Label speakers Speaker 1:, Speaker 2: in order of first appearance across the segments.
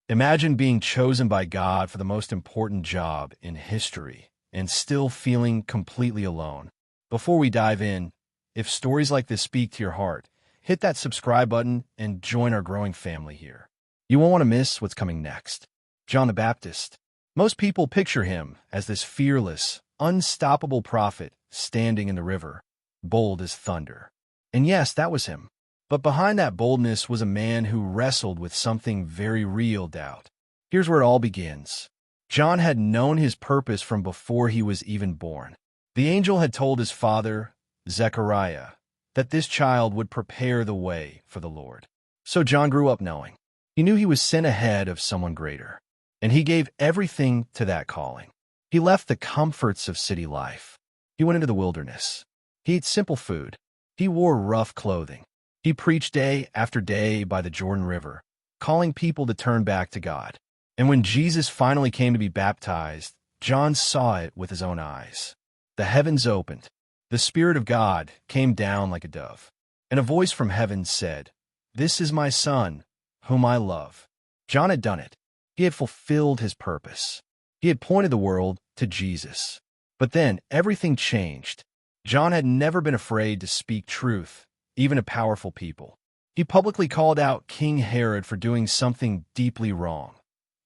Speaker 1: Imagine being chosen by God for the most important job in history and still feeling completely alone. Before we dive in, if stories like this speak to your heart, hit that subscribe button and join our growing family here. You won't want to miss what's coming next. John the Baptist. Most people picture him as this fearless, unstoppable prophet standing in the river, bold as thunder. And yes, that was him. But behind that boldness was a man who wrestled with something very real: doubt. Here's where it all begins. John had known his purpose from before he was even born. The angel had told his father, Zechariah, that this child would prepare the way for the Lord. So John grew up knowing. He knew he was sent ahead of someone greater, and he gave everything to that calling. He left the comforts of city life. He went into the wilderness. He ate simple food. He wore rough clothing. He preached day after day by the Jordan River, calling people to turn back to God. And when Jesus finally came to be baptized, John saw it with his own eyes. The heavens opened. The Spirit of God came down like a dove. And a voice from heaven said, "This is my Son, whom I love." John had done it. He had fulfilled his purpose. He had pointed the world to Jesus. But then everything changed. John had never been afraid to speak truth, even to powerful people. He publicly called out King Herod for doing something deeply wrong,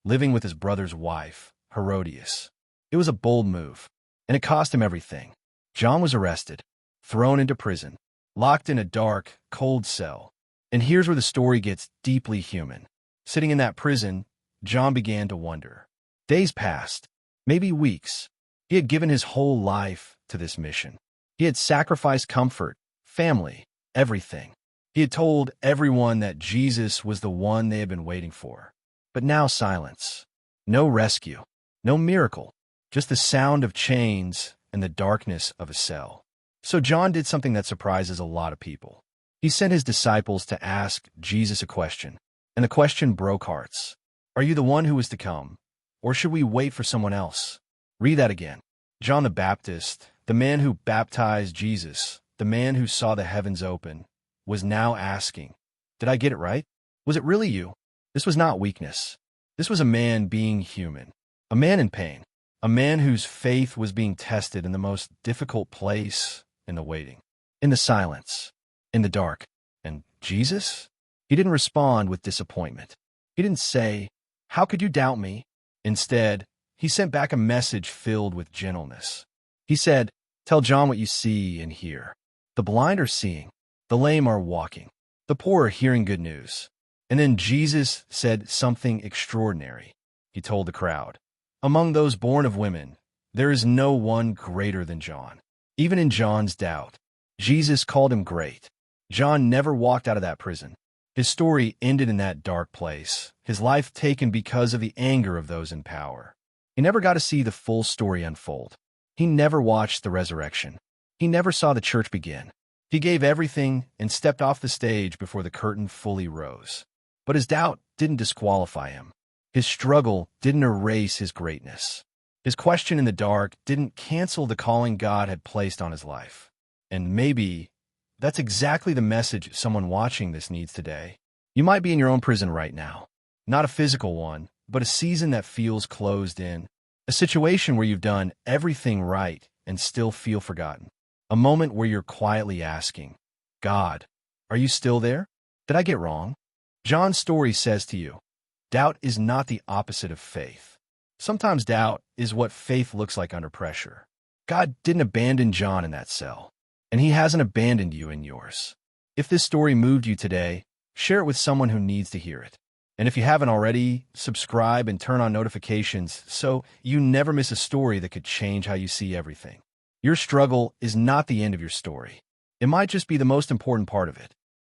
Speaker 1: living with his brother's wife, Herodias. It was a bold move, and it cost him everything. John was arrested, thrown into prison, locked in a dark, cold cell. And here's where the story gets deeply human. Sitting in that prison, John began to wonder. Days passed, maybe weeks. He had given his whole life to this mission. He had sacrificed comfort, family, everything. He had told everyone that Jesus was the one they had been waiting for. But now silence. No rescue. No miracle. Just the sound of chains and the darkness of a cell. So John did something that surprises a lot of people. He sent his disciples to ask Jesus a question. And the question broke hearts. Are you the one who is to come? Or should we wait for someone else? Read that again. John the Baptist, the man who baptized Jesus, the man who saw the heavens open, was now asking, did I get it right? Was it really you? This was not weakness. This was a man being human, a man in pain, a man whose faith was being tested in the most difficult place, in the waiting, in the silence, in the dark. And Jesus? He didn't respond with disappointment. He didn't say, "How could you doubt me?" Instead, he sent back a message filled with gentleness. He said, "Tell John what you see and hear. The blind are seeing, the lame are walking, the poor are hearing good news." And then Jesus said something extraordinary. He told the crowd, "Among those born of women, there is no one greater than John." Even in John's doubt, Jesus called him great. John never walked out of that prison. His story ended in that dark place, his life taken because of the anger of those in power. He never got to see the full story unfold. He never watched the resurrection. He never saw the church begin. He gave everything and stepped off the stage before the curtain fully rose. But his doubt didn't disqualify him. His struggle didn't erase his greatness. His question in the dark didn't cancel the calling God had placed on his life. And maybe that's exactly the message someone watching this needs today. You might be in your own prison right now. Not a physical one, but a season that feels closed in. A situation where you've done everything right and still feel forgotten. A moment where you're quietly asking, God, are you still there? Did I get wrong? John's story says to you, doubt is not the opposite of faith. Sometimes doubt is what faith looks like under pressure. God didn't abandon John in that cell, and he hasn't abandoned you in yours. If this story moved you today, share it with someone who needs to hear it. And if you haven't already, subscribe and turn on notifications so you never miss a story that could change how you see everything. Your struggle is not the end of your story. It might just be the most important part of it.